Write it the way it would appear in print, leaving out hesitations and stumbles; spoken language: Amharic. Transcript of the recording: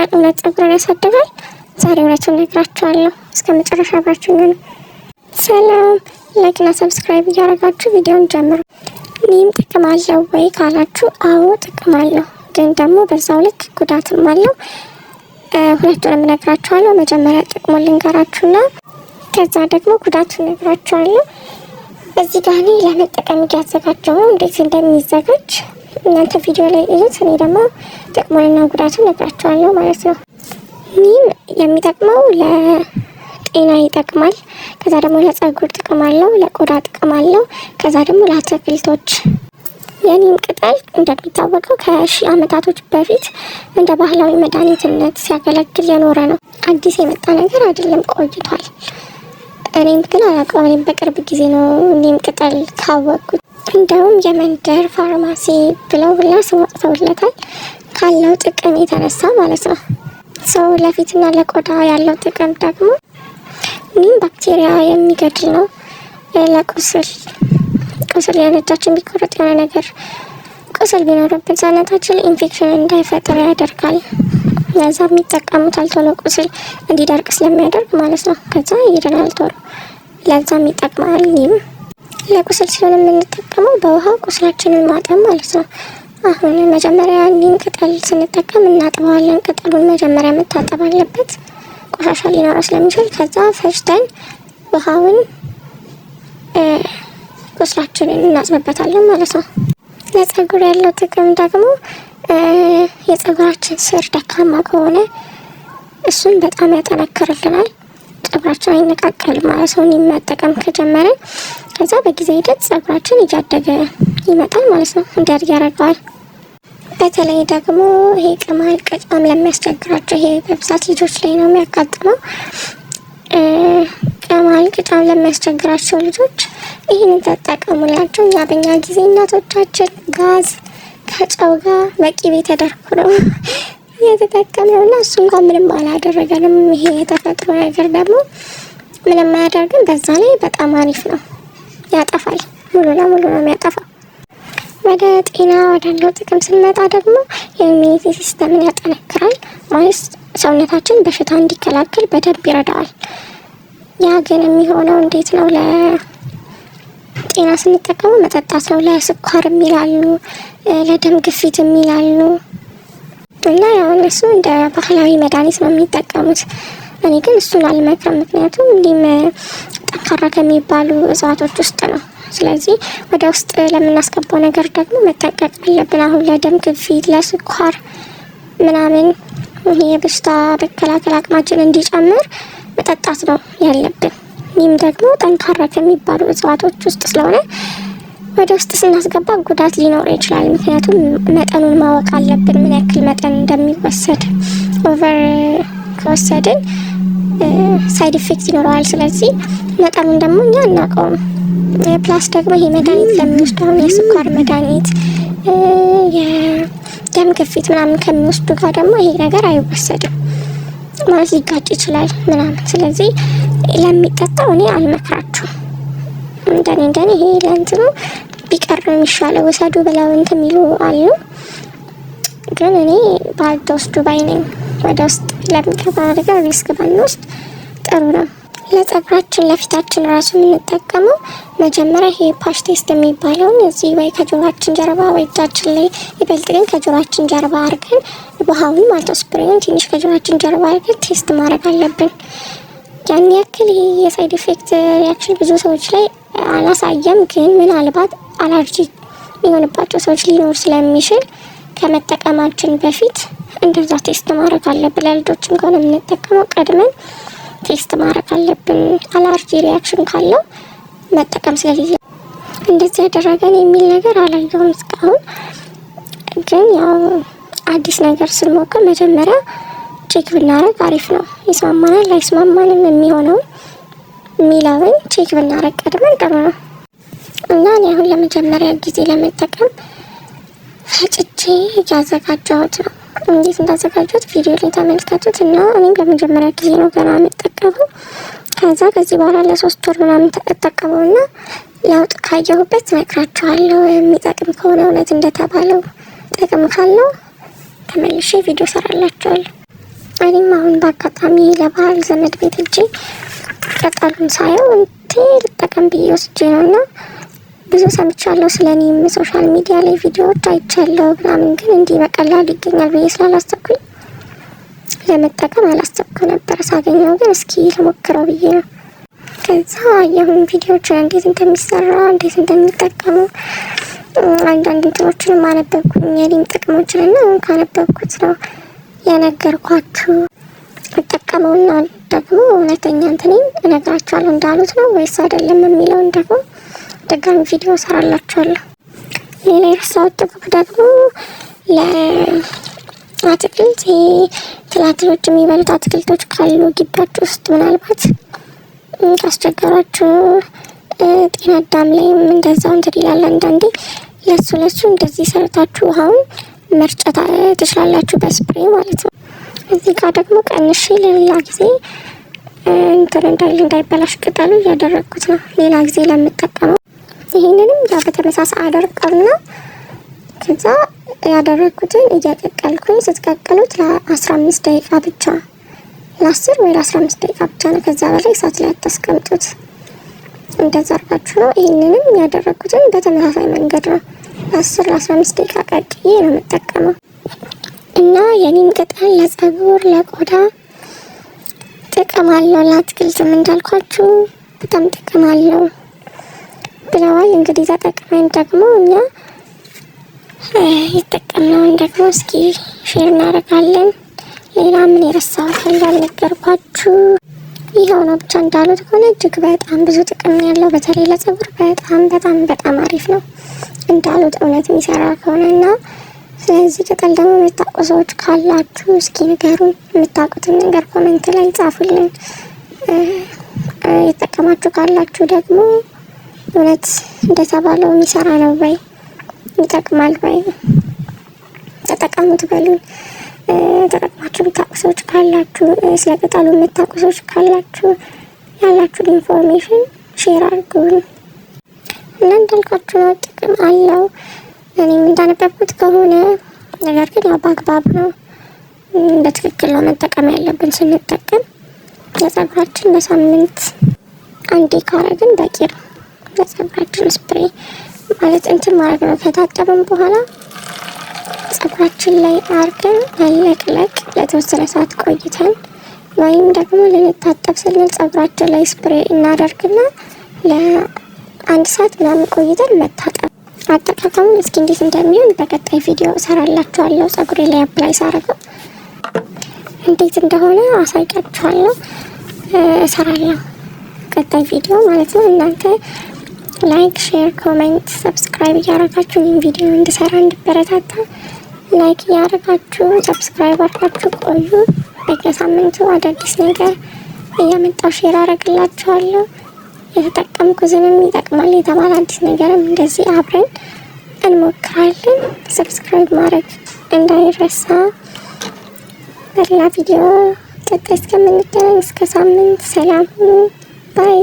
ይጠብቃል። እውነት ፀጉርን ያሳድጋል? ዛሬ እውነቱን እነግራችኋለሁ። እስከ መጨረሻ አብራችሁኝ ነው። ሰላም፣ ላይክ እና ሰብስክራይብ እያደረጋችሁ ቪዲዮን ጀምሩ። ኒም ጥቅም አለው ወይ ካላችሁ፣ አዎ ጥቅም አለው፣ ግን ደግሞ በዛው ልክ ጉዳትም አለው። ሁለቱንም እነግራችኋለሁ። መጀመሪያ ጥቅሙን ልንገራችሁና ከዛ ደግሞ ጉዳቱን እነግራችኋለሁ። በዚህ ጋር እኔ ለመጠቀም እያዘጋጀሁ ነው። እንዴት እንደሚዘጋጅ እናንተ ቪዲዮ ላይ እዩት። እኔ ደግሞ ጥቅሙንና ጉዳቱን እነግራችኋለሁ ማለት ነው። ኒም የሚጠቅመው ለጤና ይጠቅማል። ከዛ ደግሞ ለፀጉር ጥቅም አለው፣ ለቆዳ ጥቅም አለው። ከዛ ደግሞ ለአትክልቶች። የኒም ቅጠል እንደሚታወቀው ከሺህ ዓመታቶች በፊት እንደ ባህላዊ መድኃኒትነት ሲያገለግል የኖረ ነው። አዲስ የመጣ ነገር አይደለም፣ ቆይቷል። እኔም ግን አላውቀውም። እኔም በቅርብ ጊዜ ነው ኒም ቅጠል ካወቅኩት። እንደውም የመንደር ፋርማሲ ብለው ብላ ስም አውጥተውለታል፣ ካለው ጥቅም የተነሳ ማለት ነው። ሰው ለፊትና ለቆዳ ያለው ጥቅም ደግሞ ኒም ባክቴሪያ የሚገድል ነው። ቁስል የነጃችን ቢቆረጥ የሆነ ነገር ቁስል ቢኖርብን ሰውነታችን ኢንፌክሽን እንዳይፈጥር ያደርጋል። ለዛ የሚጠቀሙታል ቶሎ ቁስል እንዲደርቅ ስለሚያደርግ ማለት ነው። ከዛ ይድናል ቶሎ። ለዛም ይጠቅማል ኒም። ለቁስል ሲሆን የምንጠቀመው በውሃ ቁስላችንን ማጠብ ማለት ነው። አሁን መጀመሪያ ኒም ቅጠል ስንጠቀም እናጥበዋለን። ቅጠሉን መጀመሪያ መታጠብ አለበት፣ ቆሻሻ ሊኖረው ስለሚችል። ከዛ ፈጭተን ውሃውን ቁስላችንን እናጥብበታለን ማለት ነው። ለፀጉር ያለው ጥቅም ደግሞ የፀጉራችን ስር ደካማ ከሆነ እሱን በጣም ያጠነክርልናል። ፀጉራችን አይነቃቀልም ማለት ነው ኒም መጠቀም ከጀመረን። ከዛ በጊዜ ሂደት ፀጉራችን እያደገ ይመጣል ማለት ነው፣ እንዲያድግ ያደርገዋል። በተለይ ደግሞ ይሄ ቅማል ቅጫም ለሚያስቸግራቸው፣ ይሄ በብዛት ልጆች ላይ ነው የሚያጋጥመው። ቅማል ቅጫም ለሚያስቸግራቸው ልጆች ይህንን ተጠቀሙላቸው። እኛ በኛ ጊዜ እናቶቻችን ጋዝ ከጨው ጋር በቂቤ ተደርጎ ነው የተጠቀመው እና እሱ እንኳን ምንም አላደረገንም። ይሄ የተፈጥሮ ነገር ደግሞ ምንም አያደርግም። በዛ ላይ በጣም አሪፍ ነው፣ ያጠፋል፣ ሙሉ ለሙሉ ነው የሚያጠፋው። ወደ ጤና ወዳለው ጥቅም ስንመጣ ደግሞ የኢሚኒቲ ሲስተምን ያጠነክራል ማለት ሰውነታችን በሽታ እንዲከላከል በደንብ ይረዳዋል። ያ ግን የሚሆነው እንዴት ነው? ለጤና ስንጠቀሙ መጠጣት ነው። ለስኳር የሚላሉ፣ ለደም ግፊት የሚላሉ እና ያው እነሱ እንደ ባህላዊ መድኃኒት ነው የሚጠቀሙት። እኔ ግን እሱን አልመክርም፣ ምክንያቱም እንዲህም ጠንካራ ከሚባሉ እጽዋቶች ውስጥ ነው። ስለዚህ ወደ ውስጥ ለምናስገባው ነገር ደግሞ መጠንቀቅ አለብን። አሁን ለደም ግፊት፣ ለስኳር ምናምን የበሽታ መከላከል አቅማችን እንዲጨምር መጠጣት ነው ያለብን። ኒም ደግሞ ጠንካራ ከሚባሉ እጽዋቶች ውስጥ ስለሆነ ወደ ውስጥ ስናስገባ ጉዳት ሊኖረው ይችላል። ምክንያቱም መጠኑን ማወቅ አለብን፣ ምን ያክል መጠን እንደሚወሰድ። ኦቨር ከወሰድን ሳይድ ኢፌክት ይኖረዋል። ስለዚህ መጠኑን ደግሞ እኛ አናውቀውም። ፕላስ ደግሞ ይሄ መድኃኒት ለሚወስዱ አሁን የስኳር መድኃኒት፣ የደም ግፊት ምናምን ከሚወስዱ ጋር ደግሞ ይሄ ነገር አይወሰድም ማለት ሊጋጭ ይችላል ምናምን። ስለዚህ ለሚጠጣው እኔ አልመክራችሁም። እንደኔ ይሄ ለእንትኑ ቢቀር ነው የሚሻለው። ውሰዱ ብለው እንትን የሚሉ አሉ፣ ግን እኔ ባልተወስዱ ባይ ነኝ። ወደ ውስጥ ለሚገባ ነገር ሪስክ ባንወስድ ጥሩ ነው። ለፀጉራችን ለፊታችን ራሱ የምንጠቀመው መጀመሪያ ይሄ ፓሽ ቴስት የሚባለውን እዚህ ወይ ከጆሮአችን ጀርባ ወይ እጃችን ላይ ይበልጥ ግን ከጆሮአችን ጀርባ አድርገን ውሃውን ማለት ስፕሬውን ትንሽ ከጆሮአችን ጀርባ አድርገን ቴስት ማድረግ አለብን። ያን ያክል ይሄ የሳይድ ኢፌክት ሪያክሽን ብዙ ሰዎች ላይ አላሳየም፣ ግን ምናልባት አለርጂ የሚሆንባቸው ሰዎች ሊኖር ስለሚችል ከመጠቀማችን በፊት እንደዛ ቴስት ማድረግ አለብን። ለልጆችም ከሆነ የምንጠቀመው ቀድመን ቴስት ማድረግ አለብን። አለርጂ ሪያክሽን ካለው መጠቀም ስለሌለ እንደዚህ ያደረገን የሚል ነገር አላየሁም እስካሁን። ግን ያው አዲስ ነገር ስንሞክር መጀመሪያ ቼክ ብናረግ አሪፍ ነው። ይስማማናል አይስማማንም የሚለውን ቼክ ብናረግ ቀድመን ጥሩ ነው እና እኔ አሁን ለመጀመሪያ ጊዜ ለመጠቀም ፈጭቼ እያዘጋጀሁት ነው። እንዴት እንዳዘጋጀሁት ቪዲዮ ላይ ተመልከቱት እና እኔም ለመጀመሪያ ጊዜ ነው ገና የምጠቀመው። ከዛ ከዚህ በኋላ ለ3 ወር ምናምን ተጠቀመውና ለውጥ ካየሁበት እነግራችኋለሁ። የሚጠቅም ከሆነ እውነት እንደተባለው ጥቅም ካለው ተመልሼ ቪዲዮ ሰራላችኋለሁ። እኔም አሁን በአጋጣሚ ለባህል ዘመድ ቤት እጄ ቅጠሉን ሳየው ልጠቀም ብዬ ወስጄ ነው እና ብዙ ሰምቻለሁ ስለኔም ሶሻል ሚዲያ ላይ ቪዲዮዎች አይቻለሁ ምናምን፣ ግን እንዲህ በቀላሉ ይገኛል ብዬ ስላላሰብኩኝ ለመጠቀም አላሰብኩ ነበር። ሳገኘው ግን እስኪ ልሞክረው ብዬ ነው። ከዛ የሁን ቪዲዮዎችን እንዴት እንደሚሰራ እንዴት እንደሚጠቀሙ አንዳንድ እንትኖችን ማነበብኩኝ የኔም ጥቅሞችን እና ካነበብኩት ነው የነገርኳችሁ። እጠቀመውና ደግሞ እውነተኛ እንትኔን እነግራችኋለሁ እንዳሉት ነው ወይስ አይደለም የሚለውን ደግሞ ድጋሚ ቪዲዮ ሰራላችኋለሁ። ሌላ የረሳሁት ጥቅም ደግሞ ለአትክልት ትላትሎች የሚበሉት አትክልቶች ካሉ ግቢያችሁ ውስጥ ምናልባት ካስቸገሯችሁ ጤና አዳም ላይም እንደዛው እንትን ይላል አንዳንዴ። ለሱ እንደዚህ ሰርታችሁ ውሃውን መርጨት ትችላላችሁ በስፕሬ ማለት ነው። እዚህ ጋር ደግሞ ቀንሼ ለሌላ ጊዜ እንትን እንዳይበላሽ ቅጠሉ እያደረግኩት ነው ሌላ ጊዜ ለምጠቀመው። ይህንንም ያው በተመሳሳይ አደርቀውና ከዛ ያደረግኩትን እያቀቀልኩኝ ስትቀቅሉት ለ15 ደቂቃ ብቻ ለ10 ወይ ለ15 ደቂቃ ብቻ ነው። ከዛ በላይ እሳት ላይ አታስቀምጡት። እንደዛ አርጋችሁ ነው። ይህንንም ያደረግኩትን በተመሳሳይ መንገድ ነው ለ10 ለ15 ደቂቃ ቀቅዬ ነው የምጠቀመው። እና የኔም ቅጠል ለጸጉር ለቆዳ ጥቅም አለው፣ ለአትክልትም እንዳልኳችሁ በጣም ጥቅም አለው ብለዋል። እንግዲህ ተጠቅመን ደግሞ እኛ የተጠቀምነውን ደግሞ እስኪ ሼር እናደርጋለን። ሌላ ምን የረሳሁት ያልነገርኳችሁ ይኸው ነው። ብቻ እንዳሉት ከሆነ እጅግ በጣም ብዙ ጥቅም ያለው በተለይ ለጸጉር በጣም አሪፍ ነው እንዳሉት እውነት የሚሰራ ከሆነና ስለዚህ ቅጠል ደግሞ የምታውቁ ሰዎች ካላችሁ እስኪ ንገሩን። የምታውቁትን ነገር ኮሜንት ላይ ጻፉልን። የተጠቀማችሁ ካላችሁ ደግሞ እውነት እንደተባለው የሚሰራ ነው ወይ ይጠቅማል ወይ ተጠቀሙት በሉን። ተጠቅማችሁ የምታውቁ ሰዎች ካላችሁ ስለ ቅጠሉ የምታውቁ ሰዎች ካላችሁ ያላችሁን ኢንፎርሜሽን ሼር አድርጉን እና እንዳልኳችሁ ነው ጥቅም አለው። እኔም እንዳነበብኩት ከሆነ ነገር ግን ያው በአግባብ ነው በትክክል ነው መጠቀም ያለብን። ስንጠቀም ለጸጉራችን በሳምንት አንዴ ካረግን በቂ ነው። ለጸጉራችን ስፕሬ ማለት እንትን ማድረግ ነው። ከታጠብን በኋላ ጸጉራችን ላይ አርገን መለቅለቅ ለተወሰነ ሰዓት ቆይተን ወይም ደግሞ ልንታጠብ ስንል ጸጉራችን ላይ ስፕሬ እናደርግና ለ1 ሰዓት ምናምን ቆይተን መታጠብ። አጠቃቀሙን እስኪ እንዴት እንደሚሆን በቀጣይ ቪዲዮ እሰራላችኋለሁ። ጸጉሬ ላይ አፕላይ ሳረገው እንዴት እንደሆነ አሳያችኋለሁ፣ እሰራለሁ ቀጣይ ቪዲዮ ማለት ነው። እናንተ ላይክ፣ ሼር፣ ኮሜንት፣ ሰብስክራይብ እያደረጋችሁ ይህን ቪዲዮ እንድሰራ እንድበረታታ ላይክ እያደረጋችሁ ሰብስክራይብ አድርጋችሁ ቆዩ። በየሳምንቱ አዳዲስ ነገር እያመጣሁ ሼር አደርግላችኋለሁ። የተጠቀምኩትንም ይጠቅማል የተባለ አዲስ ነገርም እንደዚህ አብረን እንሞክራለን። ሰብስክራይብ ማድረግ እንዳይረሳ። በሌላ ቪዲዮ ቀጣይ እስከምንገናኝ እስከ ሳምንት ሰላም ሁኑ። ባይ